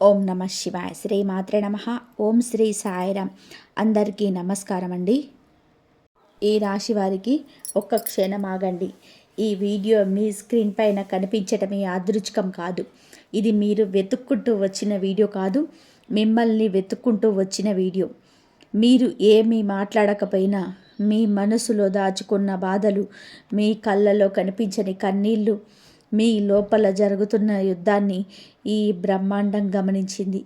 ఓం నమ శివాయ. శ్రీ మాత్రే నమ. ఓం శ్రీ సాయిరామ్. అందరికీ నమస్కారం అండి. ఈ రాశి వారికి ఒక్క క్షణం ఆగండి. ఈ వీడియో మీ స్క్రీన్ పైన కనిపించటమే యాదృచ్ఛికం కాదు. ఇది మీరు వెతుక్కుంటూ వచ్చిన వీడియో కాదు, మిమ్మల్ని వెతుక్కుంటూ వచ్చిన వీడియో. మీరు ఏమీ మాట్లాడకపోయినా మీ మనసులో దాచుకున్న బాధలు, మీ కళ్ళలో కనిపించని కన్నీళ్ళు, మీ లోపల జరుగుతున్న యుద్ధాన్ని ఈ బ్రహ్మాండం గమనించింది.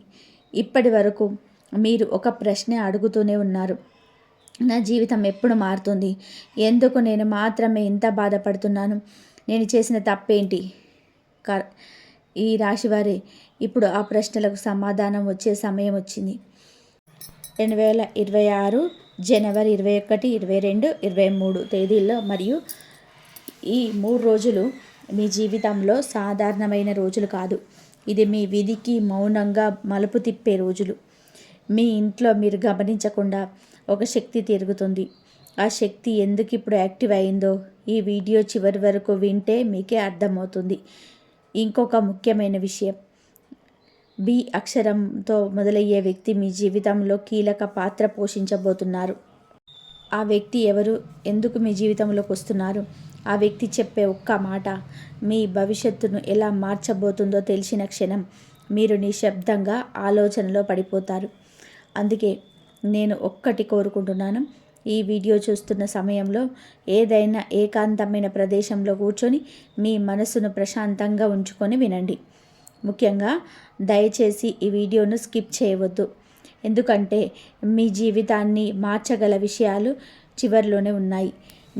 ఇప్పటి వరకు మీరు ఒక ప్రశ్న అడుగుతూనే ఉన్నారు. నా జీవితం ఎప్పుడు మారుతుంది? ఎందుకు నేను మాత్రమే ఇంత బాధపడుతున్నాను? నేను చేసిన తప్పేంటి? ఈ రాశివారే ఇప్పుడు ఆ ప్రశ్నలకు సమాధానం వచ్చే సమయం వచ్చింది. 2026 జనవరి 21, 22, 23 తేదీల్లో మరియు ఈ 3 రోజులు మీ జీవితంలో సాధారణమైన రోజులు కాదు. ఇది మీ విధికి మౌనంగా మలుపు తిప్పే రోజులు. మీ ఇంట్లో మీరు గమనించకుండా ఒక శక్తి తిరుగుతుంది. ఆ శక్తి ఎందుకు ఇప్పుడు యాక్టివ్ అయిందో ఈ వీడియో చివరి వరకు వింటే మీకే అర్థమవుతుంది. ఇంకొక ముఖ్యమైన విషయం, బి అక్షరంతో మొదలయ్యే వ్యక్తి మీ జీవితంలో కీలక పాత్ర పోషించబోతున్నారు. ఆ వ్యక్తి ఎవరు? ఎందుకు మీ జీవితంలోకి వస్తున్నారు? ఆ వ్యక్తి చెప్పే ఒక్క మాట మీ భవిష్యత్తును ఎలా మార్చబోతుందో తెలిసిన క్షణం మీరు నిశ్శబ్దంగా ఆలోచనలో పడిపోతారు. అందుకే నేను ఒక్కటి కోరుకుంటున్నాను. ఈ వీడియో చూస్తున్న సమయంలో ఏదైనా ఏకాంతమైన ప్రదేశంలో కూర్చొని మీ మనసును ప్రశాంతంగా ఉంచుకొని వినండి. ముఖ్యంగా దయచేసి ఈ వీడియోను స్కిప్ చేయవద్దు. ఎందుకంటే మీ జీవితాన్ని మార్చగల విషయాలు చివరిలోనే ఉన్నాయి.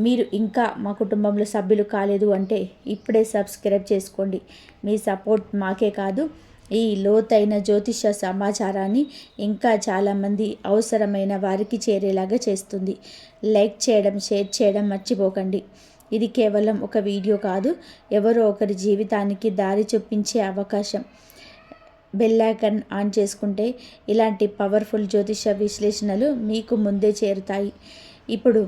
మీరు ఇంకా మా కుటుంబంలో సభ్యులు కాలేదు అంటే ఇప్పుడే సబ్స్క్రైబ్ చేసుకోండి. మీ సపోర్ట్ మాకే కాదు, ఈ లోతైన జ్యోతిష సమాచారాన్ని ఇంకా చాలామంది అవసరమైన వారికి చేరేలాగా చేస్తుంది. లైక్ చేయడం, షేర్ చేయడం మర్చిపోకండి. ఇది కేవలం ఒక వీడియో కాదు, ఎవరో ఒకరి జీవితానికి దారి చూపించే అవకాశం. బెల్ ఐకాన్ ఆన్ చేసుకుంటే ఇలాంటి పవర్ఫుల్ జ్యోతిష విశ్లేషణలు మీకు ముందే చేరుతాయి. ఇప్పుడు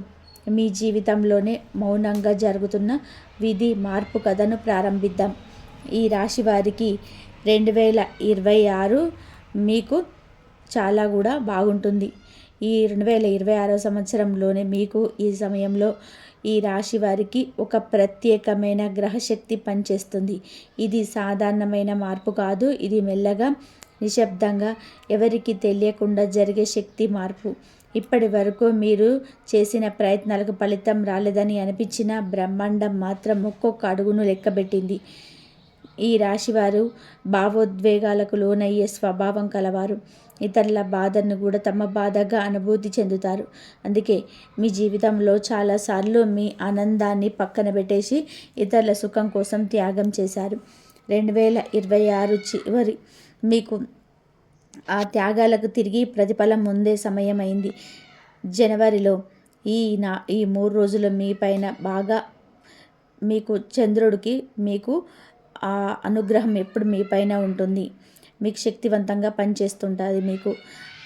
మీ జీవితంలోనే మౌనంగా జరుగుతున్న విధి మార్పు కథను ప్రారంభిద్దాం. ఈ రాశి వారికి 2026 మీకు చాలా కూడా బాగుంటుంది. ఈ 2026 సంవత్సరంలోనే మీకు ఈ సమయంలో ఈ రాశి వారికి ఒక ప్రత్యేకమైన గ్రహశక్తి పనిచేస్తుంది. ఇది సాధారణమైన మార్పు కాదు, ఇది మెల్లగా, నిశ్శబ్దంగా, ఎవరికి తెలియకుండా జరిగే శక్తి మార్పు. ఇప్పటి వరకు మీరు చేసిన ప్రయత్నాలకు ఫలితం రాలేదని అనిపించిన బ్రహ్మాండం మాత్రం ఒక్కొక్క అడుగును లెక్కబెట్టింది. ఈ రాశివారు భావోద్వేగాలకు లోనయ్యే స్వభావం కలవారు. ఇతరుల బాధను కూడా తమ బాధగా అనుభూతి చెందుతారు. అందుకే మీ జీవితంలో చాలాసార్లు మీ ఆనందాన్ని పక్కన పెట్టేసి ఇతరుల సుఖం కోసం త్యాగం చేశారు. 2026 చివరి మీకు ఆ త్యాగాలకు తిరిగి ప్రతిఫలం ముందే సమయం అయింది. జనవరిలో ఈ 3 రోజులు మీ పైన బాగా మీకు చంద్రుడికి మీకు ఆ అనుగ్రహం ఎప్పుడు మీ పైన ఉంటుంది. మీకు శక్తివంతంగా పనిచేస్తుంటుంది.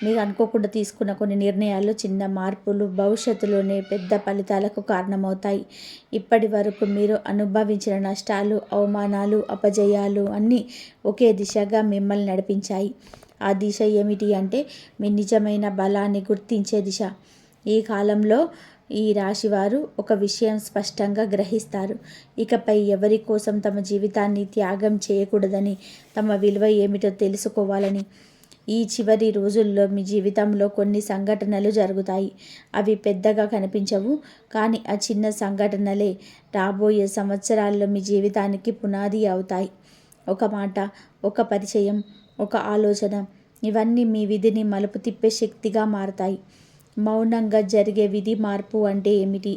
మీరు అనుకోకుండా తీసుకున్న కొన్ని నిర్ణయాలు, చిన్న మార్పులు భవిష్యత్తులోనే పెద్ద ఫలితాలకు కారణమవుతాయి. ఇప్పటి వరకు మీరు అనుభవించిన నష్టాలు, అవమానాలు, అపజయాలు అన్నీ ఒకే దిశగా మిమ్మల్ని నడిపించాయి. ఆ దిశ ఏమిటి అంటే మీ నిజమైన బలాన్ని గుర్తించే దిశ. ఈ కాలంలో ఈ రాశివారు ఒక విషయం స్పష్టంగా గ్రహిస్తారు. ఇకపై ఎవరి కోసం తమ జీవితాన్ని త్యాగం చేయకూడదని, తమ విలువ ఏమిటో తెలుసుకోవాలని. ఈ చివరి రోజుల్లో మీ జీవితంలో కొన్ని సంఘటనలు జరుగుతాయి. అవి పెద్దగా కనిపించవు, కానీ ఆ చిన్న సంఘటనలే రాబోయే సంవత్సరాల్లో మీ జీవితానికి పునాది అవుతాయి. ఒక మాట, ఒక పరిచయం, ఒక ఆలోచన, ఇవన్నీ మీ విధిని మలుపు తిప్పే శక్తిగా మారతాయి. మౌనంగా జరిగే విధి మార్పు అంటే ఏమిటి?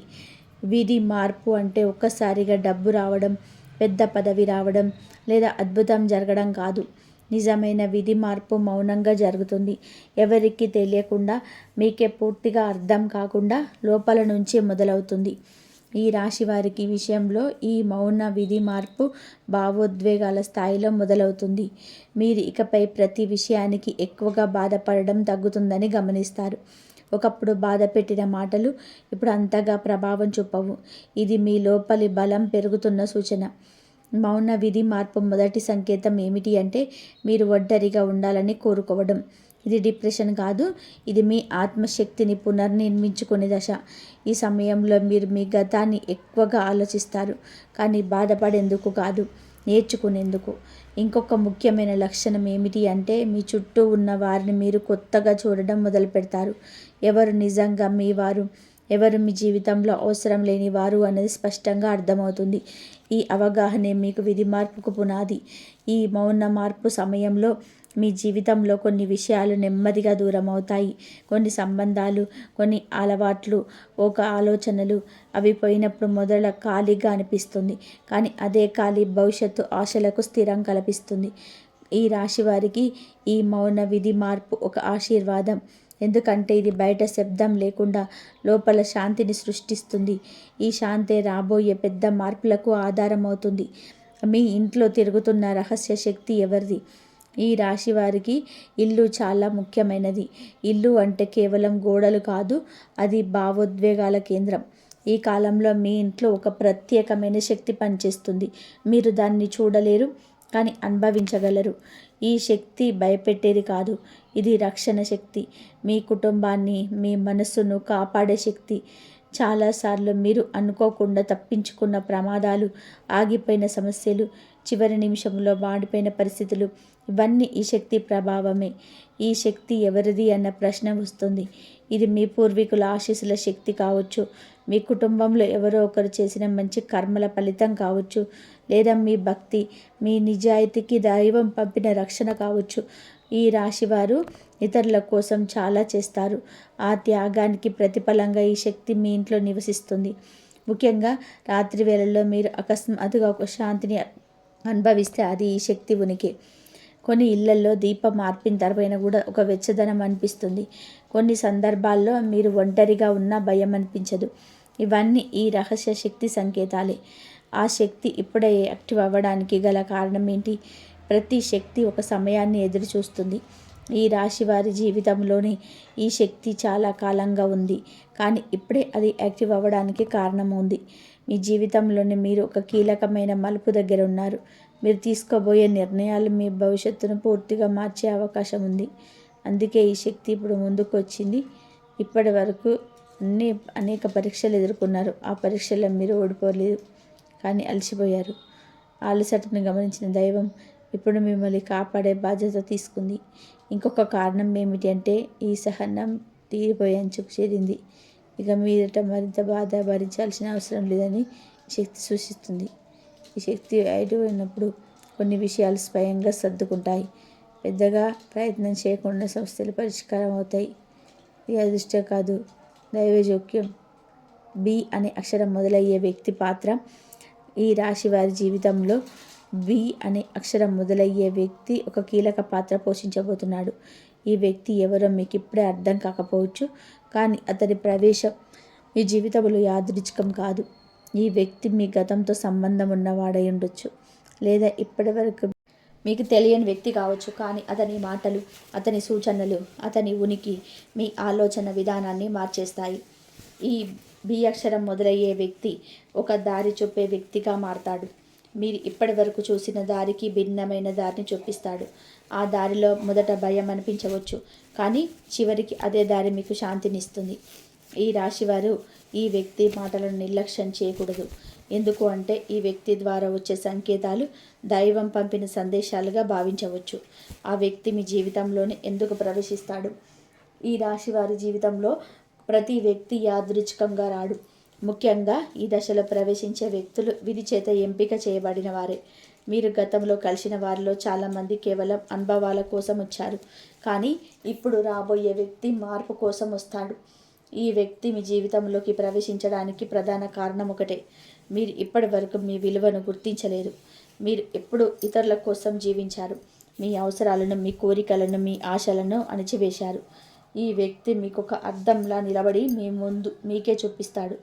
విధి మార్పు అంటే ఒక్కసారిగా డబ్బు రావడం, పెద్ద పదవి రావడం లేదా అద్భుతం జరగడం కాదు. నిజమైన విధి మార్పు మౌనంగా జరుగుతుంది. ఎవరికి తెలియకుండా, మీకే పూర్తిగా అర్థం కాకుండా లోపల నుంచే మొదలవుతుంది. ఈ రాశి వారికి విషయంలో ఈ మౌన విధి మార్పు భావోద్వేగాల స్థాయిలో మొదలవుతుంది. మీరు ఇకపై ప్రతి విషయానికి ఎక్కువగా బాధపడడం తగ్గుతుందని గమనిస్తారు. ఒకప్పుడు బాధ పెట్టిన మాటలు ఇప్పుడు అంతగా ప్రభావం చూపవు. ఇది మీ లోపలి బలం పెరుగుతున్న సూచన. మౌన విధి మార్పు మొదటి సంకేతం ఏమిటి అంటే మీరు ఒంటరిగా ఉండాలని కోరుకోవడం. ఇది డిప్రెషన్ కాదు, ఇది మీ ఆత్మశక్తిని పునర్నిర్మించుకునే దశ. ఈ సమయంలో మీరు మీ గతాన్ని ఎక్కువగా ఆలోచిస్తారు, కానీ బాధపడేందుకు కాదు, నేర్చుకునేందుకు. ఇంకొక ముఖ్యమైన లక్షణం ఏమిటి అంటే మీ చుట్టూ ఉన్న వారిని మీరు కొత్తగా చూడడం మొదలు పెడతారు. ఎవరు నిజంగా మీ వారు, ఎవరు మీ జీవితంలో అవసరం లేని వారు అనేది స్పష్టంగా అర్థమవుతుంది. ఈ అవగాహనే మీకు విధి మార్పుకు పునాది. ఈ మౌన మార్పు సమయంలో మీ జీవితంలో కొన్ని విషయాలు నెమ్మదిగా దూరం అవుతాయి. కొన్ని సంబంధాలు, కొన్ని అలవాట్లు, ఒక ఆలోచనలు. అవి పోయినప్పుడు మొదల ఖాళీగా అనిపిస్తుంది, కానీ అదే ఖాళీ భవిష్యత్తు ఆశలకు స్థిరం కల్పిస్తుంది. ఈ రాశి వారికి ఈ మౌన విధి మార్పు ఒక ఆశీర్వాదం. ఎందుకంటే ఇది బయట శబ్దం లేకుండా లోపల శాంతిని సృష్టిస్తుంది. ఈ శాంతే రాబోయే పెద్ద మార్పులకు ఆధారం అవుతుంది. మీ ఇంట్లో తిరుగుతున్న రహస్య శక్తి ఎవరిది? ఈ రాశి వారికి ఇల్లు చాలా ముఖ్యమైనది. ఇల్లు అంటే కేవలం గోడలు కాదు, అది భావోద్వేగాల కేంద్రం. ఈ కాలంలో మీ ఇంట్లో ఒక ప్రత్యేకమైన శక్తి పనిచేస్తుంది. మీరు దాన్ని చూడలేరు, కానీ అనుభవించగలరు. ఈ శక్తి భయపెట్టేది కాదు, ఇది రక్షణ శక్తి. మీ కుటుంబాన్ని, మీ మనస్సును కాపాడే శక్తి. చాలాసార్లు మీరు అనుకోకుండా తప్పించుకున్న ప్రమాదాలు, ఆగిపోయిన సమస్యలు, చివరి నిమిషంలో మాడిపోయిన పరిస్థితులు, ఇవన్నీ ఈ శక్తి ప్రభావమే. ఈ శక్తి ఎవరిది అన్న ప్రశ్న వస్తుంది. ఇది మీ పూర్వీకుల ఆశీస్సుల శక్తి కావచ్చు, మీ కుటుంబంలో ఎవరో ఒకరు చేసిన మంచి కర్మల ఫలితం కావచ్చు, లేదా మీ భక్తి, మీ నిజాయితీకి దైవం పంపిన రక్షణ కావచ్చు. ఈ రాశివారు ఇతరుల కోసం చాలా చేస్తారు. ఆ త్యాగానికి ప్రతిఫలంగా ఈ శక్తి మీ ఇంట్లో నివసిస్తుంది. ముఖ్యంగా రాత్రి వేళల్లో మీరు అకస్మాత్తుగా ఒక శాంతిని అనుభవిస్తే అది ఈ శక్తి ఉనికి. కొన్ని ఇళ్లల్లో దీపం మార్పిన తర్వాత కూడా ఒక వెచ్చదనం అనిపిస్తుంది. కొన్ని సందర్భాల్లో మీరు ఒంటరిగా ఉన్నా భయం అనిపించదు. ఇవన్నీ ఈ రహస్య శక్తి సంకేతాలే. ఆ శక్తి ఇప్పుడే యాక్టివ్ అవ్వడానికి గల కారణం ఏంటి? ప్రతి శక్తి ఒక సమయాన్ని ఎదురు చూస్తుంది. ఈ రాశి వారి జీవితంలోని ఈ శక్తి చాలా కాలంగా ఉంది, కానీ ఇప్పుడే అది యాక్టివ్ అవ్వడానికి కారణం ఉంది. మీ జీవితంలోని మీరు ఒక కీలకమైన మలుపు దగ్గర ఉన్నారు. మీరు తీసుకోబోయే నిర్ణయాలు మీ భవిష్యత్తును పూర్తిగా మార్చే అవకాశం ఉంది. అందుకే ఈ శక్తి ఇప్పుడు ముందుకు వచ్చింది. ఇప్పటి వరకు అనేక పరీక్షలు ఎదుర్కొన్నారు. ఆ పరీక్షల్లో మీరు ఓడిపోలేదు, కానీ అలసిపోయారు. అలసటను గమనించిన దైవం ఇప్పుడు మిమ్మల్ని కాపాడే బాధ్యత తీసుకుంది. ఇంకొక కారణం ఏమిటి అంటే ఈ సహనం తీరిపోయే అంచుకు చేరింది. ఇక మీదట మరింత బాధ భరించాల్సిన అవసరం లేదని శక్తి సూచిస్తుంది. ఈ శక్తి అయినప్పుడు కొన్ని విషయాలు స్వయంగా సర్దుకుంటాయి. పెద్దగా ప్రయత్నం చేయకుండా సమస్యలు పరిష్కారం అవుతాయి. ఇది అదృష్టం కాదు, దైవ జోక్యం. బి అనే అక్షరం మొదలయ్యే వ్యక్తి పాత్ర ఈ రాశి వారి జీవితంలో బి అనే అక్షరం మొదలయ్యే వ్యక్తి ఒక కీలక పాత్ర పోషించబోతున్నాడు. ఈ వ్యక్తి ఎవరో మీకు ఇప్పుడే అర్థం కాకపోవచ్చు, కానీ అతని ప్రవేశం మీ జీవితంలో యాదృచ్ఛికం కాదు. ఈ వ్యక్తి మీ గతంతో సంబంధం ఉన్నవాడై ఉండొచ్చు, లేదా ఇప్పటి వరకు మీకు తెలియని వ్యక్తి కావచ్చు, కానీ అతని మాటలు, అతని సూచనలు, అతని ఉనికి మీ ఆలోచన విధానాన్ని మార్చేస్తాయి. ఈ బి అక్షరం మొదలయ్యే వ్యక్తి ఒక దారి చూపే వ్యక్తిగా మారతాడు. మీరు ఇప్పటి వరకు చూసిన దారికి భిన్నమైన దారిని చూపిస్తాడు. ఆ దారిలో మొదట భయం అనిపించవచ్చు, కానీ చివరికి అదే దారి మీకు శాంతినిస్తుంది. ఈ రాశివారు ఈ వ్యక్తి మాటలను నిర్లక్ష్యం చేయకూడదు. ఎందుకు అంటే ఈ వ్యక్తి ద్వారా వచ్చే సంకేతాలు దైవం పంపిన సందేశాలుగా భావించవచ్చు. ఆ వ్యక్తి మీ జీవితంలోనే ఎందుకు ప్రవేశిస్తాడు? ఈ రాశివారి జీవితంలో ప్రతి వ్యక్తి యాదృచ్ఛికంగా రాడు. ముఖ్యంగా ఈ దశలో ప్రవేశించే వ్యక్తులు విధి చేత ఎంపిక చేయబడిన వారే. మీరు గతంలో కలిసిన వారిలో చాలామంది కేవలం అనుభవాల కోసం వచ్చారు, కానీ ఇప్పుడు రాబోయే వ్యక్తి మార్పు కోసం వస్తాడు. ఈ వ్యక్తి మీ జీవితంలోకి ప్రవేశించడానికి ప్రధాన కారణం ఒకటే: మీరు ఇప్పటి వరకు మీ విలువను గుర్తించలేదు. మీరు ఎప్పుడు ఇతరుల కోసం జీవించారు. మీ అవసరాలను, మీ కోరికలను, మీ ఆశలను అణిచివేశారు. ఈ వ్యక్తి మీకు ఒక అద్దంలా నిలబడి మీ ముందు మీకే చూపిస్తాడు.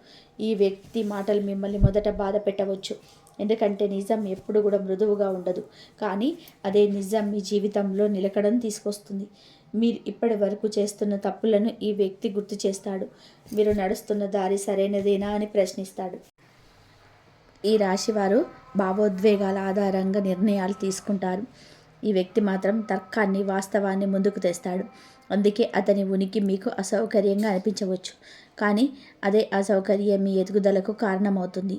ఈ వ్యక్తి మాటలు మిమ్మల్ని మొదట బాధ పెట్టవచ్చు, ఎందుకంటే నిజం ఎప్పుడు కూడా మృదువుగా ఉండదు, కానీ అదే నిజం మీ జీవితంలో నిలకడను తీసుకొస్తుంది. మీరు ఇప్పటి వరకు చేస్తున్న తప్పులను ఈ వ్యక్తి గుర్తు చేస్తాడు. మీరు నడుస్తున్న దారి సరైనదేనా అని ప్రశ్నిస్తాడు. ఈ రాశివారు భావోద్వేగాల ఆధారంగా నిర్ణయాలు తీసుకుంటారు. ఈ వ్యక్తి మాత్రం తర్కాన్ని, వాస్తవాన్ని ముందుకు తెస్తాడు. అందుకే అతని ఉనికి మీకు అసౌకర్యంగా అనిపించవచ్చు, కానీ అదే అసౌకర్యం మీ ఎదుగుదలకు కారణమవుతుంది.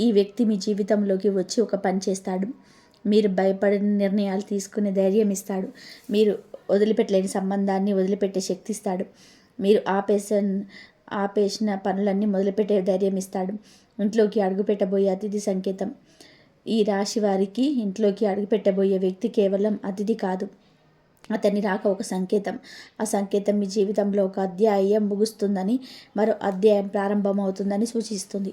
ఈ వ్యక్తి మీ జీవితంలోకి వచ్చి ఒక పని చేస్తాడు. మీరు భయపడిన నిర్ణయాలు తీసుకునే ధైర్యం ఇస్తాడు. మీరు వదిలిపెట్టలేని సంబంధాన్ని వదిలిపెట్టే శక్తి ఇస్తాడు. మీరు ఆపేసిన పనులన్నీ మొదలుపెట్టే ధైర్యం ఇస్తాడు. ఇంట్లోకి అడుగుపెట్టబోయే అతిథి సంకేతం. ఈ రాశి వారికి ఇంట్లోకి అడుగుపెట్టబోయే వ్యక్తి కేవలం అతిథి కాదు, అతని రాక ఒక సంకేతం. ఆ సంకేతం మీ జీవితంలో ఒక అధ్యాయం ముగుస్తుందని, మరో అధ్యాయం ప్రారంభమవుతుందని సూచిస్తుంది.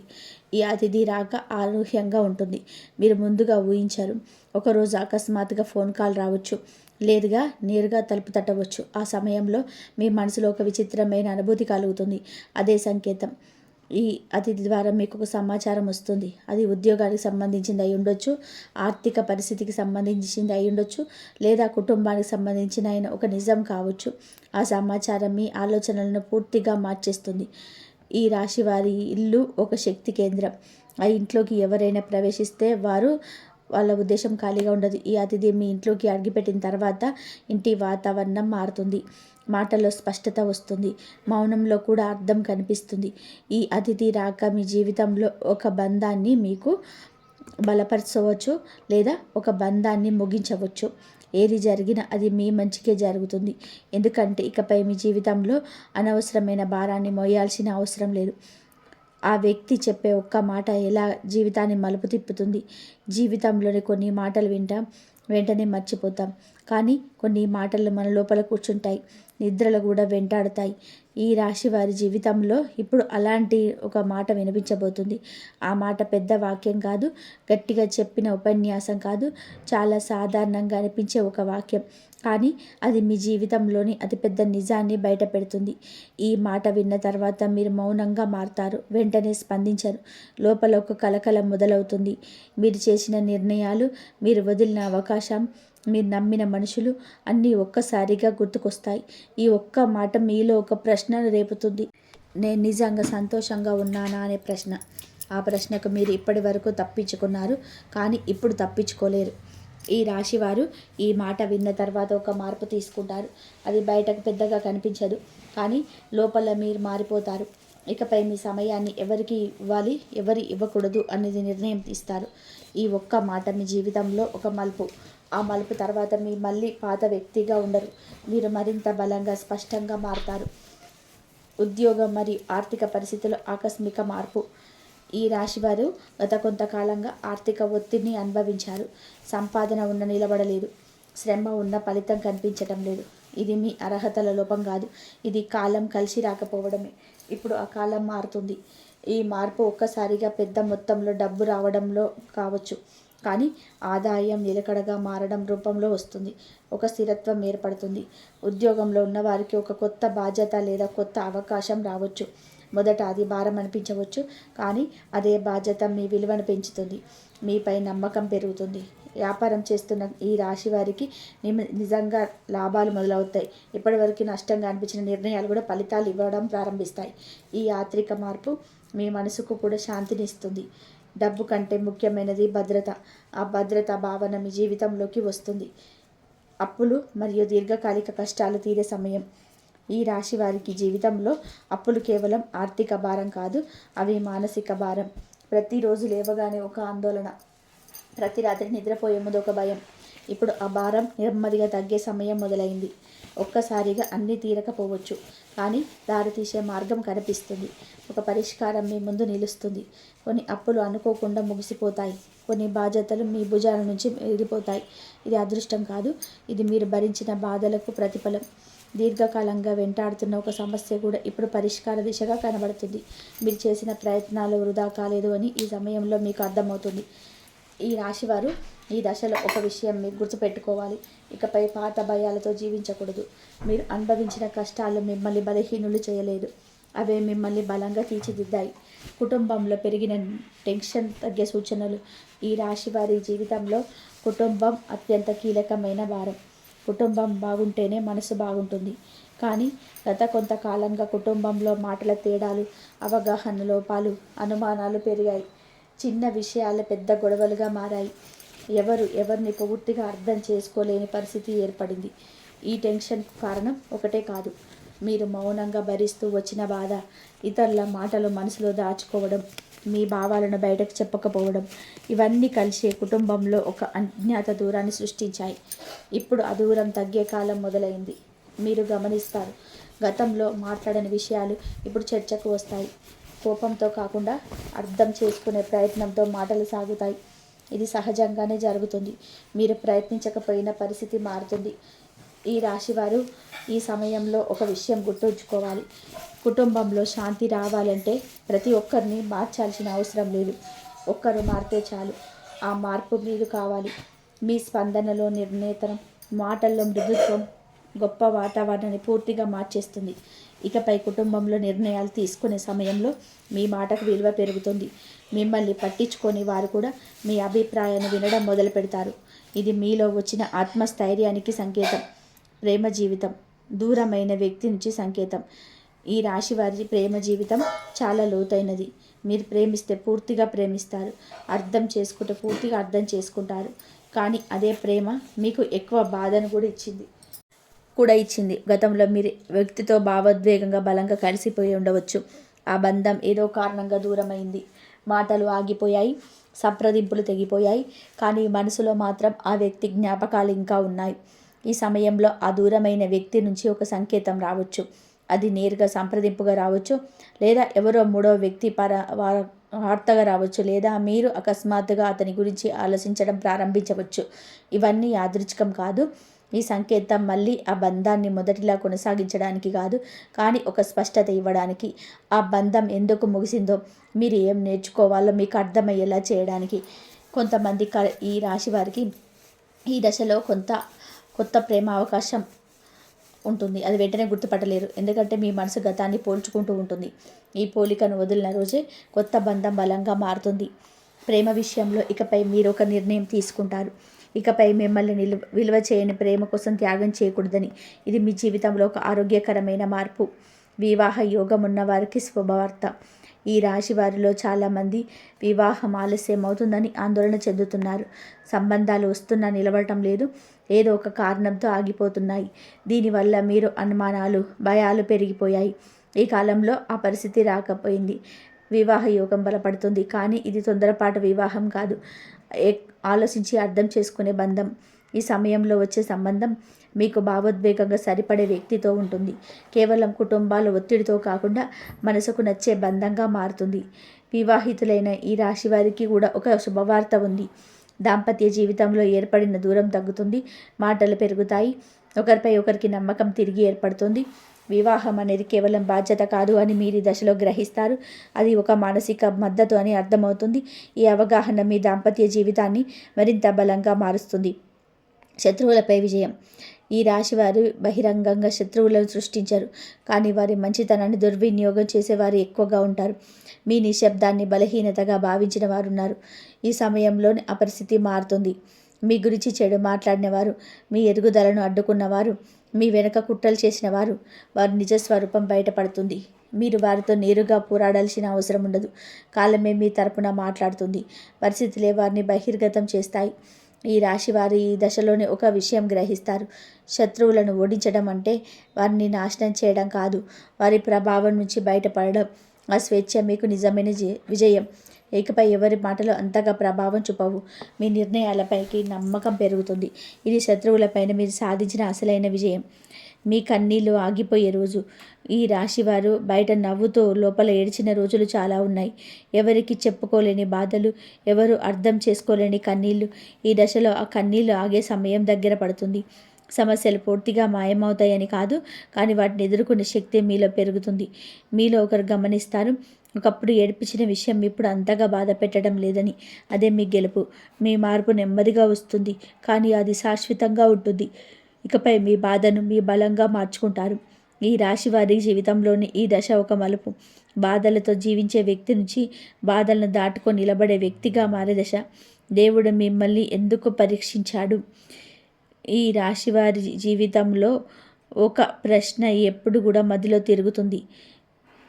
ఈ అతిథి రాక అనూహ్యంగా ఉంటుంది. మీరు ముందుగా ఊహించరు. ఒకరోజు అకస్మాత్తుగా ఫోన్ కాల్ రావచ్చు, లేదుగా నేరుగా తలుపు తట్టవచ్చు. ఆ సమయంలో మీ మనసులో ఒక విచిత్రమైన అనుభూతి కలుగుతుంది. అదే సంకేతం. ఈ అతిథి ద్వారా మీకు ఒక సమాచారం వస్తుంది. అది ఉద్యోగానికి సంబంధించింది అయి ఉండొచ్చు, ఆర్థిక పరిస్థితికి సంబంధించింది అయి ఉండొచ్చు, లేదా కుటుంబానికి సంబంధించిన అయిన ఒక నిజం కావచ్చు. ఆ సమాచారం మీ ఆలోచనలను పూర్తిగా మార్చేస్తుంది. ఈ రాశి వారి ఇల్లు ఒక శక్తి కేంద్రం. ఆ ఇంట్లోకి ఎవరైనా ప్రవేశిస్తే వాళ్ళ ఉద్దేశం ఖాళీగా ఉండదు. ఈ అతిథి మీ ఇంట్లోకి అడుగుపెట్టిన తర్వాత ఇంటి వాతావరణం మారుతుంది. మాటల్లో స్పష్టత వస్తుంది. మౌనంలో కూడా అర్థం కనిపిస్తుంది. ఈ అతిథి రాక మీ జీవితంలో ఒక బంధాన్ని మీకు బలపరచవచ్చు, లేదా ఒక బంధాన్ని ముగించవచ్చు. ఏది జరిగినా అది మీ మంచికే జరుగుతుంది. ఎందుకంటే ఇకపై మీ జీవితంలో అనవసరమైన భారాన్ని మోయాల్సిన అవసరం లేదు. ఆ వ్యక్తి చెప్పే ఒక్క మాట ఎలా జీవితాన్ని మలుపు తిప్పుతుంది. జీవితంలోని కొన్ని మాటలు వింటాం, వెంటనే మర్చిపోతాం. కానీ కొన్ని మాటలు మన లోపల కూర్చుంటాయి, నిద్రలు కూడా వెంటాడుతాయి. ఈ రాశి వారి జీవితంలో ఇప్పుడు అలాంటి ఒక మాట వినిపించబోతుంది. ఆ మాట పెద్ద వాక్యం కాదు, గట్టిగా చెప్పిన ఉపన్యాసం కాదు, చాలా సాధారణంగా అనిపించే ఒక వాక్యం. కానీ అది మీ జీవితంలోని అతిపెద్ద నిజాన్ని బయట పెడుతుంది. ఈ మాట విన్న తర్వాత మీరు మౌనంగా మారతారు, వెంటనే స్పందించరు. లోపల ఒక కలకలం మొదలవుతుంది. మీరు చేసిన నిర్ణయాలు, మీరు వదిలిన అవకాశం, మీరు నమ్మిన మనుషులు అన్నీ ఒక్కసారిగా గుర్తుకొస్తాయి. ఈ ఒక్క మాట మీలో ఒక ప్రశ్నను రేపుతుంది. నేను నిజంగా సంతోషంగా ఉన్నానా అనే ప్రశ్న. ఆ ప్రశ్నకు మీరు ఇప్పటి వరకు తప్పించుకున్నారు, కానీ ఇప్పుడు తప్పించుకోలేరు. ఈ రాశివారు ఈ మాట విన్న తర్వాత ఒక మార్పు తీసుకుంటారు. అది బయటకు పెద్దగా కనిపించదు, కానీ లోపల మీరు మారిపోతారు. ఇకపై మీ సమయాన్ని ఎవరికి ఇవ్వాలి, ఎవరి ఇవ్వకూడదు అనేది నిర్ణయం తీస్తారు. ఈ ఒక్క మాట మీ జీవితంలో ఒక మలుపు. ఆ మలుపు తర్వాత మీ మళ్ళీ పాత వ్యక్తిగా ఉండరు. మీరు మరింత బలంగా, స్పష్టంగా మారతారు. ఉద్యోగం మరియు ఆర్థిక పరిస్థితుల్లో ఆకస్మిక మార్పు. ఈ రాశివారు గత కొంతకాలంగా ఆర్థిక ఒత్తిడిని అనుభవించారు. సంపాదన ఉన్న నిలబడలేదు, శ్రమ ఉన్న ఫలితం కనిపించటం లేదు. ఇది మీ అర్హతల లోపం కాదు, ఇది కాలం కలిసి రాకపోవడమే. ఇప్పుడు ఆ కాలం మారుతుంది. ఈ మార్పు ఒక్కసారిగా పెద్ద మొత్తంలో డబ్బు రావడంలో కావచ్చు, కానీ ఆదాయం నిలకడగా మారడం రూపంలో వస్తుంది. ఒక స్థిరత్వం ఏర్పడుతుంది. ఉద్యోగంలో ఉన్నవారికి ఒక కొత్త బాధ్యత లేదా కొత్త అవకాశం రావచ్చు. మొదట అది భారం అనిపించవచ్చు, కానీ అదే బాధ్యత మీ విలువను పెంచుతుంది, మీపై నమ్మకం పెరుగుతుంది. వ్యాపారం చేస్తున్న ఈ రాశి వారికి నిజంగా లాభాలు మొదలవుతాయి. ఇప్పటివరకు నష్టంగా అనిపించిన నిర్ణయాలు కూడా ఫలితాలు ఇవ్వడం ప్రారంభిస్తాయి. ఈ ఆర్థిక మార్పు మీ మనసుకు కూడా శాంతిని ఇస్తుంది. డబ్బు కంటే ముఖ్యమైనది భద్రత. ఆ భద్రత భావన మీ జీవితంలోకి వస్తుంది. అప్పులు మరియు దీర్ఘకాలిక కష్టాలు తీరే సమయం. ఈ రాశి వారికి జీవితంలో అప్పులు కేవలం ఆర్థిక భారం కాదు, అవి మానసిక భారం. ప్రతిరోజు లేవగానే ఒక ఆందోళన, ప్రతి రాత్రి నిద్రపోయే ముందు ఒక భయం. ఇప్పుడు ఆ భారం నెమ్మదిగా తగ్గే సమయం మొదలైంది. ఒక్కసారిగా అన్నీ తీరకపోవచ్చు, కానీ దారితీసే మార్గం కనిపిస్తుంది. ఒక పరిష్కారం మీ ముందు నిలుస్తుంది. కొన్ని అప్పులు అనుకోకుండా ముగిసిపోతాయి, కొన్ని బాధ్యతలు మీ భుజాల నుంచి వెళ్ళిపోతాయి. ఇది అదృష్టం కాదు, ఇది మీరు భరించిన బాధలకు ప్రతిఫలం. దీర్ఘకాలంగా వెంటాడుతున్న ఒక సమస్య కూడా ఇప్పుడు పరిష్కార దిశగా కనబడుతుంది. మీరు చేసిన ప్రయత్నాలు వృధా కాలేదు అని ఈ సమయంలో మీకు అర్థమవుతుంది. ఈ రాశివారు ఈ దశలో ఒక విషయం మీరు గుర్తుపెట్టుకోవాలి. ఇకపై పాత భయాలతో జీవించకూడదు. మీరు అనుభవించిన కష్టాలు మిమ్మల్ని బలహీనులు చేయలేదు, అవే మిమ్మల్ని బలంగా తీర్చిదిద్దాయి. కుటుంబంలో పెరిగిన టెన్షన్ తగ్గే సూచనలు. ఈ రాశివారి జీవితంలో కుటుంబం అత్యంత కీలకమైన భారం. కుటుంబం బాగుంటేనే మనసు బాగుంటుంది. కానీ గత కొంతకాలంగా కుటుంబంలో మాటల తేడాలు, అవగాహన లోపాలు, అనుమానాలు పెరిగాయి. చిన్న విషయాలు పెద్ద గొడవలుగా మారాయి. ఎవరిని పూర్తిగా అర్థం చేసుకోలేని పరిస్థితి ఏర్పడింది. ఈ టెన్షన్కు కారణం ఒకటే కాదు. మీరు మౌనంగా భరిస్తూ వచ్చిన బాధ, ఇతరుల మాటలు మనసులో దాచుకోవడం, మీ భావాలను బయటకు చెప్పకపోవడం, ఇవన్నీ కలిసి కుటుంబంలో ఒక అజ్ఞాత దూరాన్ని సృష్టించాయి. ఇప్పుడు ఆ దూరం తగ్గే కాలం మొదలైంది. మీరు గమనిస్తారు, గతంలో మాట్లాడని విషయాలు ఇప్పుడు చర్చకు వస్తాయి. కోపంతో కాకుండా అర్థం చేసుకునే ప్రయత్నంతో మాటలు సాగుతాయి. ఇది సహజంగానే జరుగుతుంది. మీరు ప్రయత్నించకపోయిన పరిస్థితి మారుతుంది. ఈ రాశివారు ఈ సమయంలో ఒక విషయం గుర్తుంచుకోవాలి. కుటుంబంలో శాంతి రావాలంటే ప్రతి ఒక్కరిని మార్చాల్సిన అవసరం లేదు. ఒక్కరు మారితే చాలు. ఆ మార్పు మీరు కావాలి. మీ స్పందనలో నిర్ణేతనం, మాటల్లో మృదుత్వం గొప్ప వాతావరణాన్ని పూర్తిగా మార్చేస్తుంది. ఇకపై కుటుంబంలో నిర్ణయాలు తీసుకునే సమయంలో మీ మాటకు విలువ పెరుగుతుంది. మిమ్మల్ని పట్టించుకొని వారు కూడా మీ అభిప్రాయాన్ని వినడం మొదలు పెడతారు. ఇది మీలో వచ్చిన ఆత్మస్థైర్యానికి సంకేతం. ప్రేమ జీవితం దూరమైన వ్యక్తి నుంచి సంకేతం. ఈ రాశి వారి ప్రేమ జీవితం చాలా లోతైనది. మీరు ప్రేమిస్తే పూర్తిగా ప్రేమిస్తారు, అర్థం చేసుకుంటే పూర్తిగా అర్థం చేసుకుంటారు. కానీ అదే ప్రేమ మీకు ఎక్కువ బాధను కూడా ఇచ్చింది. గతంలో మీరు వ్యక్తితో భావోద్వేగంగా బలంగా కలిసిపోయి ఉండవచ్చు. ఆ బంధం ఏదో కారణంగా దూరమైంది. మాటలు ఆగిపోయాయి, సంప్రదింపులు తెగిపోయాయి. కానీ మనసులో మాత్రం ఆ వ్యక్తి జ్ఞాపకాలు ఇంకా ఉన్నాయి. ఈ సమయంలో ఆ దూరమైన వ్యక్తి నుంచి ఒక సంకేతం రావచ్చు. అది నేరుగా సంప్రదింపుగా రావచ్చు, లేదా ఎవరో మూడో వ్యక్తి వార్తగా రావచ్చు, లేదా మీరు అకస్మాత్తుగా అతని గురించి ఆలోచించడం ప్రారంభించవచ్చు. ఇవన్నీ యాదృచ్ఛికం కాదు. ఈ సంకేతం మళ్ళీ ఆ బంధాన్ని మొదటిలా కొనసాగించడానికి కాదు, కానీ ఒక స్పష్టత ఇవ్వడానికి, ఆ బంధం ఎందుకు ముగిసిందో, మీరు ఏం నేర్చుకోవాలో మీకు అర్థమయ్యేలా చేయడానికి. కొంతమంది ఈ రాశి వారికి ఈ దశలో కొత్త ప్రేమ అవకాశం ఉంటుంది. అది వెంటనే గుర్తుపట్టలేరు, ఎందుకంటే మీ మనసు గతాన్ని పోల్చుకుంటూ ఉంటుంది. ఈ పోలికను వదిలిన రోజే కొత్త బంధం బలంగా మారుతుంది. ప్రేమ విషయంలో ఇకపై మీరు ఒక నిర్ణయం తీసుకుంటారు. ఇకపై మిమ్మల్ని విలువ చేయని ప్రేమ కోసం త్యాగం చేయకూడదని. ఇది మీ జీవితంలో ఒక ఆరోగ్యకరమైన మార్పు. వివాహ యోగం ఉన్న వారికి శుభవార్త. ఈ రాశి వారిలో చాలామంది వివాహం ఆలస్యం అవుతుందని ఆందోళన చెందుతున్నారు. సంబంధాలు వస్తున్నా నిలబడటం లేదు, ఏదో ఒక కారణంతో ఆగిపోతున్నాయి. దీనివల్ల మీరు అనుమానాలు, భయాలు పెరిగిపోయాయి. ఈ కాలంలో ఆ పరిస్థితి రాకపోయింది. వివాహ యోగం బలపడుతుంది. కానీ ఇది తొందరపాటు వివాహం కాదు, ఆలోచించి అర్థం చేసుకునే బంధం. ఈ సమయంలో వచ్చే సంబంధం మీకు భావోద్వేగంగా సరిపడే వ్యక్తితో ఉంటుంది. కేవలం కుటుంబాల ఒత్తిడితో కాకుండా మనసుకు నచ్చే బంధంగా మారుతుంది. వివాహితులైన ఈ రాశి వారికి కూడా ఒక శుభవార్త ఉంది. దాంపత్య జీవితంలో ఏర్పడిన దూరం తగ్గుతుంది, మాటలు పెరుగుతాయి, ఒకరిపై ఒకరికి నమ్మకం తిరిగి ఏర్పడుతుంది. వివాహం అనేది కేవలం బాధ్యత కాదు అని మీరు ఈ దశలో గ్రహిస్తారు. అది ఒక మానసిక మద్దతు అని అర్థమవుతుంది. ఈ అవగాహన మీ దాంపత్య జీవితాన్ని మరింత బలంగా మారుస్తుంది. శత్రువులపై విజయం. ఈ రాశివారు బహిరంగంగా శత్రువులను సృష్టించరు, కానీ వారి మంచితనాన్ని దుర్వినియోగం చేసేవారు ఎక్కువగా ఉంటారు. మీ నిశ్శబ్దాన్ని బలహీనతగా భావించిన వారు ఉన్నారు. ఈ సమయంలోనే ఆ పరిస్థితి మారుతుంది. మీ గురించి చెడు మాట్లాడినవారు, మీ ఎదుగుదలను అడ్డుకున్నవారు, మీ వెనక కుట్రలు చేసిన వారి నిజస్వరూపం బయటపడుతుంది. మీరు వారితో నేరుగా పోరాడాల్సిన అవసరం ఉండదు. కాలమే మీ తరపున మాట్లాడుతుంది. పరిస్థితులే వారిని బహిర్గతం చేస్తాయి. ఈ రాశి వారి ఈ దశలోనే ఒక విషయం గ్రహిస్తారు. శత్రువులను ఓడించడం అంటే వారిని నాశనం చేయడం కాదు, వారి ప్రభావం నుంచి బయటపడడం. ఆ స్వేచ్ఛ మీకు నిజమైన విజయం. ఇకపై ఎవరి మాటలు అంతగా ప్రభావం చూపవు. మీ నిర్ణయాలపైకి నమ్మకం పెరుగుతుంది. ఇది శత్రువులపైన మీరు సాధించిన అసలైన విజయం. మీ కన్నీళ్లు ఆగిపోయే రోజు. ఈ రాశివారు బయట నవ్వుతో లోపల ఏడ్చిన రోజులు చాలా ఉన్నాయి. ఎవరికి చెప్పుకోలేని బాధలు, ఎవరు అర్థం చేసుకోలేని కన్నీళ్లు. ఈ దశలో ఆ కన్నీళ్లు ఆగే సమయం దగ్గర పడుతుంది. సమస్యలు పూర్తిగా మాయమవుతాయని కాదు, కానీ వాటిని ఎదుర్కొనే శక్తి మీలో పెరుగుతుంది. మీలో ఒకరు గమనిస్తారు, ఒకప్పుడు ఏడిపించిన విషయం ఇప్పుడు అంతగా బాధ పెట్టడం లేదని. అదే మీ గెలుపు. మీ మార్పు నెమ్మదిగా వస్తుంది, కానీ అది శాశ్వతంగా ఉంటుంది. ఇకపై మీ బాధను మీ బలంగా మార్చుకుంటారు. ఈ రాశి వారి జీవితంలోని ఈ దశ ఒక మలుపు. బాధలతో జీవించే వ్యక్తి నుంచి బాధలను దాటుకొని నిలబడే వ్యక్తిగా మారే దశ. దేవుడు మిమ్మల్ని ఎందుకు పరీక్షించాడు? ఈ రాశివారి జీవితంలో ఒక ప్రశ్న ఎప్పుడు కూడా మదిలో తిరుగుతుంది.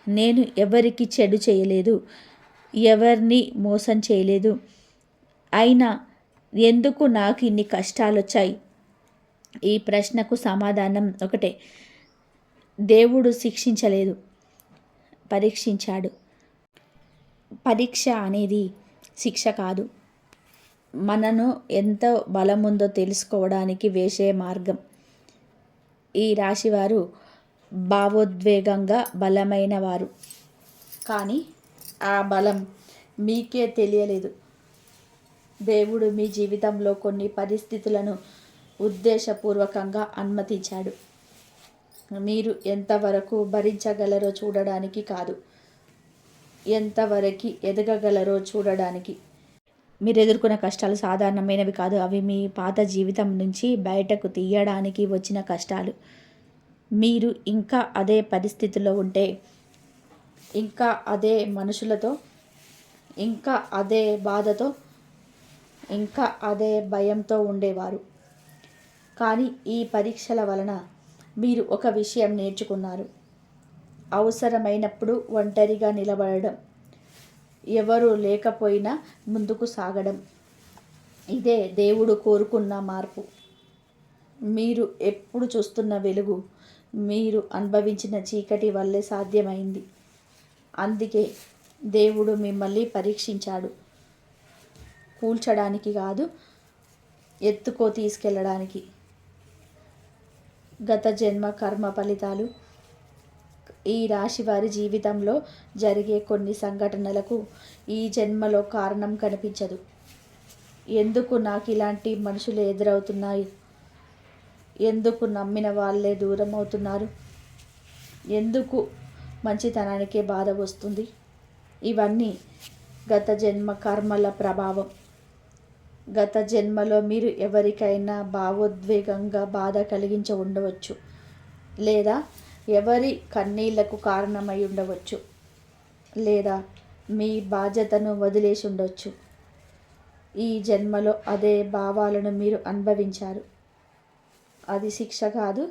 నేను ఎవరికి చెడు చేయలేదు, ఎవరిని మోసం చేయలేదు. అయినా ఎందుకు నాకు ఇన్ని కష్టాలు వచ్చాయి? ఈ ప్రశ్నకు సమాధానం ఒకటే. దేవుడు శిక్షించలేదు, పరీక్షించాడు. పరీక్ష అనేది శిక్ష కాదు, మనను ఎంత బలముందో తెలుసుకోవడానికి వేసే మార్గం. ఈ రాశివారు భావోద్వేగంగా బలమైన వారు, కానీ ఆ బలం మీకే తెలియలేదు. దేవుడు మీ జీవితంలో కొన్ని పరిస్థితులను ఉద్దేశపూర్వకంగా అనుమతించాడు. మీరు ఎంతవరకు భరించగలరో చూడడానికి కాదు, ఎంతవరకు ఎదగగలరో చూడడానికి. మీరు ఎదుర్కొన్న కష్టాలు సాధారణమైనవి కాదు. అవి మీ పాత జీవితం నుంచి బయటకు తీయడానికి వచ్చిన కష్టాలు. మీరు ఇంకా అదే పరిస్థితిలో ఉంటే, ఇంకా అదే మనుషులతో, ఇంకా అదే బాధతో, ఇంకా అదే భయంతో ఉండేవారు. కానీ ఈ పరీక్షల వలన మీరు ఒక విషయం నేర్చుకున్నారు. అవసరమైనప్పుడు ఒంటరిగా నిలబడడం, ఎవరు లేకపోయినా ముందుకు సాగడం. ఇదే దేవుడు కోరుకున్న మార్పు. మీరు ఎప్పుడు చూస్తున్న వెలుగు మీరు అనుభవించిన చీకటి వల్లే సాధ్యమైంది. అందుకే దేవుడు మిమ్మల్ని పరీక్షించాడు. కూల్చడానికి కాదు, ఎత్తుకో తీసుకెళ్ళడానికి. గత జన్మ కర్మ ఫలితాలు. ఈ రాశి వారి జీవితంలో జరిగే కొన్ని సంఘటనలకు ఈ జన్మలో కారణం కనిపించదు. ఎందుకు నాకు ఇలాంటి మనుషులు ఎదురవుతున్నాయి? ఎందుకు నమ్మిన వాళ్ళే దూరం అవుతున్నారు? ఎందుకు మంచితనానికే బాధ వస్తుంది? ఇవన్నీ గత జన్మ కర్మల ప్రభావం. గత జన్మలో మీరు ఎవరికైనా భావోద్వేగంగా బాధ కలిగించి ఉండవచ్చు, లేదా ఎవరి కన్నీళ్లకు కారణమై ఉండవచ్చు, లేదా మీ బాధ్యతను వదిలేసి ఉండవచ్చు. ఈ జన్మలో అదే భావాలను మీరు అనుభవించారు. అది శిక్ష కాదు,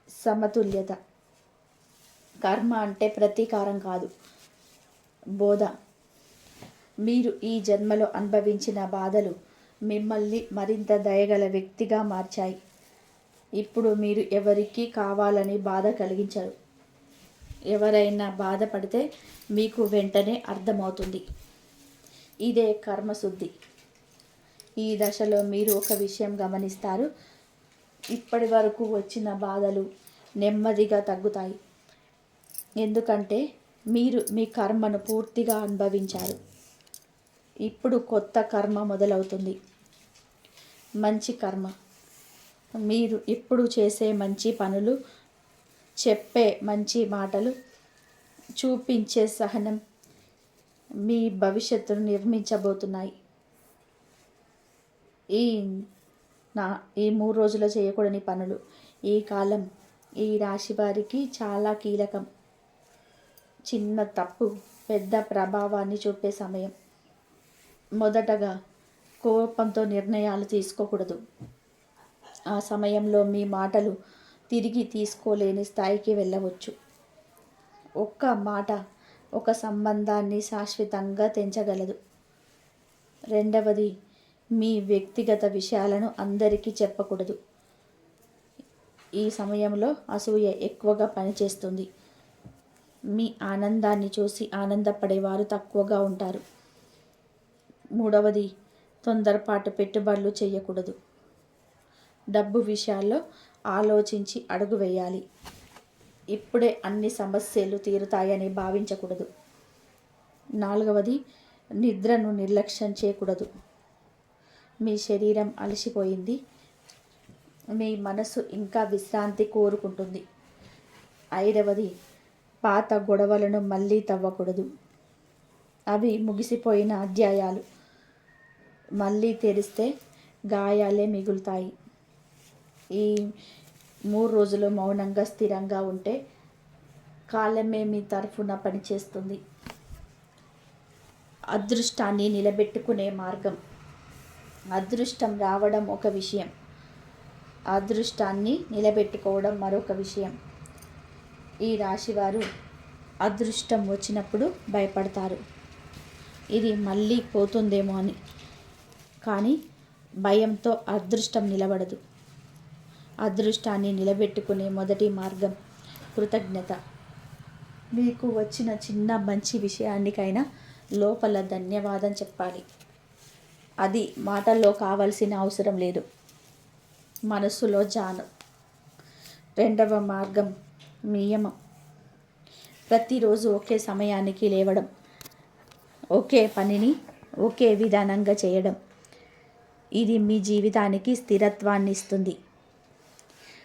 సమతుల్యత. కర్మ అంటే ప్రతీకారం కాదు, బోధ. మీరు ఈ జన్మలో అనుభవించిన బాధలు మిమ్మల్ని మరింత దయగల వ్యక్తిగా మార్చాయి. ఇప్పుడు మీరు ఎవరికి కావాలని బాధ కలిగించరు. ఎవరైనా బాధపడితే మీకు వెంటనే అర్థమవుతుంది. ఇదే కర్మశుద్ధి. ఈ దశలో మీరు ఒక విషయం గమనిస్తారు. ఇప్పటి వరకు వచ్చిన బాధలు నెమ్మదిగా తగ్గుతాయి. ఎందుకంటే మీరు మీ కర్మను పూర్తిగా అనుభవించారు. ఇప్పుడు కొత్త కర్మ మొదలవుతుంది. మంచి కర్మ. మీరు ఇప్పుడు చేసే మంచి పనులు, చెప్పే మంచి మాటలు, చూపించే సహనం మీ భవిష్యత్తును నిర్మించబోతున్నాయి. ఈ 3 రోజులు చేయకూడని పనులు. ఈ కాలం ఈ రాశి వారికి చాలా కీలకం. చిన్న తప్పు పెద్ద ప్రభావాన్ని చూపే సమయం. మొదటగా కోపంతో నిర్ణయాలు తీసుకోకూడదు. ఆ సమయంలో మీ మాటలు తిరిగి తీసుకోలేని స్థాయికి వెళ్ళవచ్చు. ఒక్క మాట ఒక సంబంధాన్ని శాశ్వతంగా తెంచగలదు. రెండవది, మీ వ్యక్తిగత విషయాలను అందరికీ చెప్పకూడదు. ఈ సమయంలో అసూయ ఎక్కువగా పనిచేస్తుంది. మీ ఆనందాన్ని చూసి ఆనందపడేవారు తక్కువగా ఉంటారు. మూడవది, తొందరపాటు పెట్టుబడులు చేయకూడదు. డబ్బు విషయాల్లో ఆలోచించి అడుగు వేయాలి. ఇప్పుడే అన్ని సమస్యలు తీరుతాయని భావించకూడదు. నాలుగవది, నిద్రను నిర్లక్ష్యం చేయకూడదు. మీ శరీరం అలసిపోయింది, మీ మనసు ఇంకా విశ్రాంతి కోరుకుంటుంది. ఐదవది, పాత గొడవలను మళ్ళీ తవ్వకూడదు. అవి ముగిసిపోయిన అధ్యాయాలు. మళ్ళీ తెరిస్తే గాయాలే మిగులుతాయి. ఈ 3 రోజులు మౌనంగా స్థిరంగా ఉంటే కాలమే మీ తరఫున పనిచేస్తుంది. అదృష్టాన్ని నిలబెట్టుకునే మార్గం. అదృష్టం రావడం ఒక విషయం, అదృష్టాన్ని నిలబెట్టుకోవడం మరొక విషయం. ఈ రాశివారు అదృష్టం వచ్చినప్పుడు భయపడతారు, ఇది మళ్ళీ పోతుందేమో అని. కానీ భయంతో అదృష్టం నిలబడదు. అదృష్టాన్ని నిలబెట్టుకునే మొదటి మార్గం కృతజ్ఞత. మీకు వచ్చిన చిన్న మంచి విషయానికైనా లోపల ధన్యవాదం చెప్పాలి. అది మాటల్లో కావాల్సిన అవసరం లేదు, మనసులో జానం. రెండవ మార్గం నియమం. ప్రతిరోజు ఒకే సమయానికి లేవడం, ఒకే పనిని ఒకే విధానంగా చేయడం. ఇది మీ జీవితానికి స్థిరత్వాన్ని ఇస్తుంది.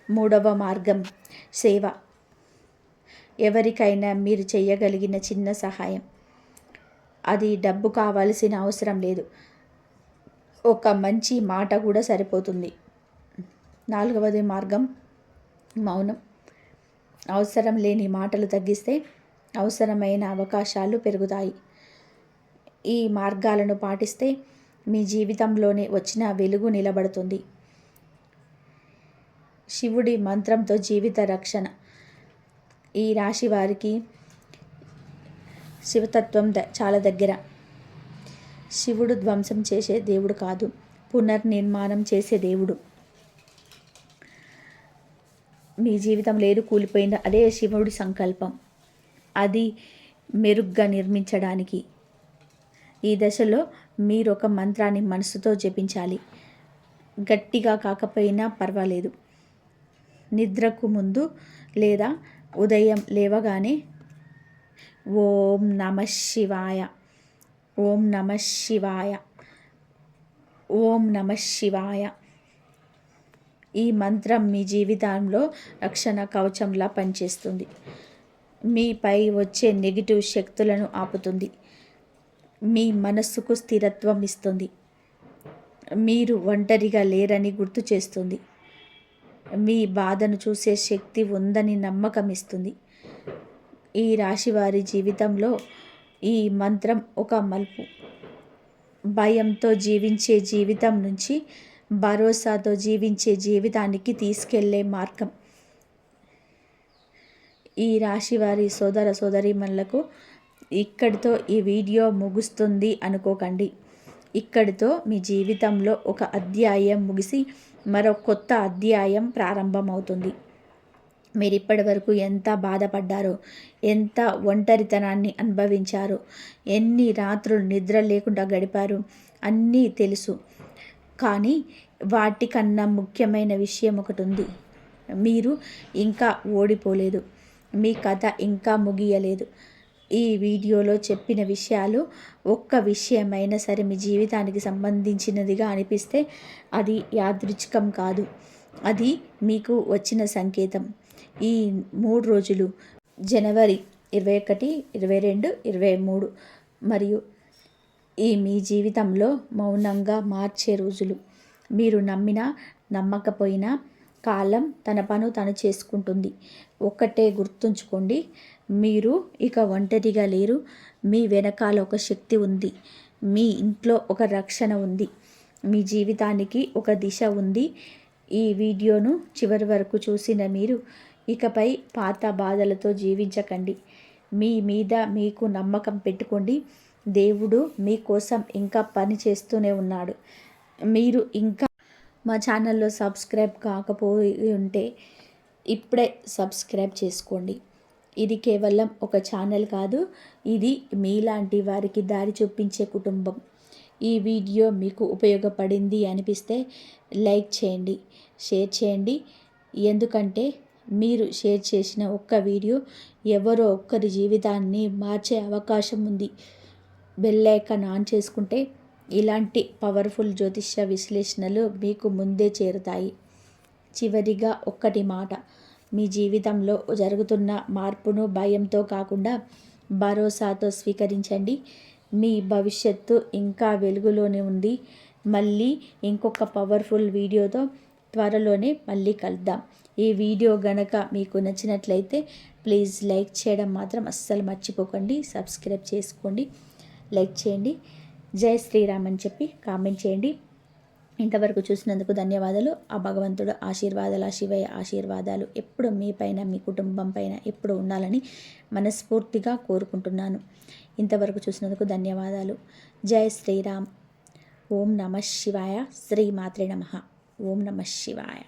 మూడవ మార్గం సేవ. ఎవరికైనా మీరు చేయగలిగిన చిన్న సహాయం. అది డబ్బు కావాల్సిన అవసరం లేదు, ఒక మంచి మాట కూడా సరిపోతుంది. నాలుగవది మార్గం మౌనం. అవసరం లేని మాటలు తగ్గిస్తే అవసరమైన అవకాశాలు పెరుగుతాయి. ఈ మార్గాలను పాటిస్తే మీ జీవితంలోనే వచ్చిన వెలుగు నిలబడుతుంది. శివుడి మంత్రంతో జీవిత రక్షణ. ఈ రాశి వారికి శివతత్వం చాలా దగ్గర. శివుడు ధ్వంసం చేసే దేవుడు కాదు, పునర్నిర్మాణం చేసే దేవుడు. మీ జీవితం లేదు కూలిపోయింది, అదే శివుడి సంకల్పం. అది మెరుగ్గా నిర్మించడానికి ఈ దశలో మీరు ఒక మంత్రాన్ని మనసుతో జపించాలి. గట్టిగా కాకపోయినా పర్వాలేదు. నిద్రకు ముందు లేదా ఉదయం లేవగానే ఓం నమః శివాయ, ఓం నమః శివాయ, ఓం నమః శివాయ. ఈ మంత్రం మీ జీవితంలో రక్షణ కవచంలా పనిచేస్తుంది. మీపై వచ్చే నెగిటివ్ శక్తులను ఆపుతుంది. మీ మనస్సుకు స్థిరత్వం ఇస్తుంది. మీరు ఒంటరిగా లేరని గుర్తు చేస్తుంది. మీ బాధను చూసే శక్తి ఉందని నమ్మకం ఇస్తుంది. ఈ రాశి వారి జీవితంలో ఈ మంత్రం ఒక మలుపు. భయంతో జీవించే జీవితం నుంచి భరోసాతో జీవించే జీవితానికి తీసుకెళ్లే మార్గం. ఈ రాశి వారి సోదర సోదరీమణులకు ఇక్కడితో ఈ వీడియో ముగుస్తుంది అనుకోకండి. ఇక్కడితో మీ జీవితంలో ఒక అధ్యాయం ముగిసి మరో కొత్త అధ్యాయం ప్రారంభమవుతుంది. మీరు ఇప్పటి వరకు ఎంత బాధపడ్డారో, ఎంత ఒంటరితనాన్ని అనుభవించారో, ఎన్ని రాత్రులు నిద్ర లేకుండా గడిపారు అన్నీ తెలుసు. కానీ వాటికన్నా ముఖ్యమైన విషయం ఒకటి ఉంది. మీరు ఇంకా ఓడిపోలేదు. మీ కథ ఇంకా ముగియలేదు. ఈ వీడియోలో చెప్పిన విషయాలు ఒక్క విషయమైనా సరే మీ జీవితానికి సంబంధించినదిగా అనిపిస్తే అది యాదృచ్ఛికం కాదు, అది మీకు వచ్చిన సంకేతం. ఈ 3 రోజులు జనవరి 21, 22, 23 మరియు ఈ మీ జీవితంలో మౌనంగా మార్చే రోజులు. మీరు నమ్మినా నమ్మకపోయినా కాలం తన పను తను చేసుకుంటుంది. ఒక్కటే గుర్తుంచుకోండి, మీరు ఇక ఒంటరిగా లేరు. మీ వెనకాల ఒక శక్తి ఉంది. మీ ఇంట్లో ఒక రక్షణ ఉంది. మీ జీవితానికి ఒక దిశ ఉంది. ఈ వీడియోను చివరి వరకు చూసిన మీరు ఇకపై పాత బాధలతో జీవించకండి. మీ మీద మీకు నమ్మకం పెట్టుకోండి. దేవుడు మీకోసం ఇంకా పని చేస్తూనే ఉన్నాడు. మీరు ఇంకా మా ఛానల్లో సబ్స్క్రైబ్ కాకపోయి ఉంటే ఇప్పుడే సబ్స్క్రైబ్ చేసుకోండి. ఇది కేవలం ఒక ఛానల్ కాదు, ఇది మీలాంటి వారికి దారి చూపించే కుటుంబం. ఈ వీడియో మీకు ఉపయోగపడింది అనిపిస్తే లైక్ చేయండి, షేర్ చేయండి. ఎందుకంటే మీరు షేర్ చేసిన ఒక్క వీడియో ఎవరో ఒక్కరి జీవితాన్ని మార్చే అవకాశం ఉంది. బెల్ ఐకాన్ ఆన్ చేసుకుంటే ఇలాంటి పవర్ఫుల్ జ్యోతిష్య విశ్లేషణలు మీకు ముందే చేరుతాయి. చివరిగా ఒక్కటి మాట, మీ జీవితంలో జరుగుతున్న మార్పును భయంతో కాకుండా భరోసాతో స్వీకరించండి. మీ భవిష్యత్తు ఇంకా వెలుగులోనే ఉంది. మళ్ళీ ఇంకొక పవర్ఫుల్ వీడియోతో త్వరలోనే మళ్ళీ కలుద్దాం. ఈ వీడియో గనక మీకు నచ్చినట్లయితే ప్లీజ్ లైక్ చేయడం మాత్రం అస్సలు మర్చిపోకండి. సబ్స్క్రైబ్ చేసుకోండి, లైక్ చేయండి, జై శ్రీరామ్ అని చెప్పి కామెంట్ చేయండి. ఇంతవరకు చూసినందుకు ధన్యవాదాలు. ఆ భగవంతుడు ఆశీర్వాదాలు, ఆ శివయ్య ఆశీర్వాదాలు ఎప్పుడు మీ పైన, మీ కుటుంబం పైన ఎప్పుడు ఉండాలని మనస్ఫూర్తిగా కోరుకుంటున్నాను. ఇంతవరకు చూసినందుకు ధన్యవాదాలు. జై శ్రీరామ్. ఓం నమ శివాయ. శ్రీ మాత్రే నమః. ఓం నమ శివాయ.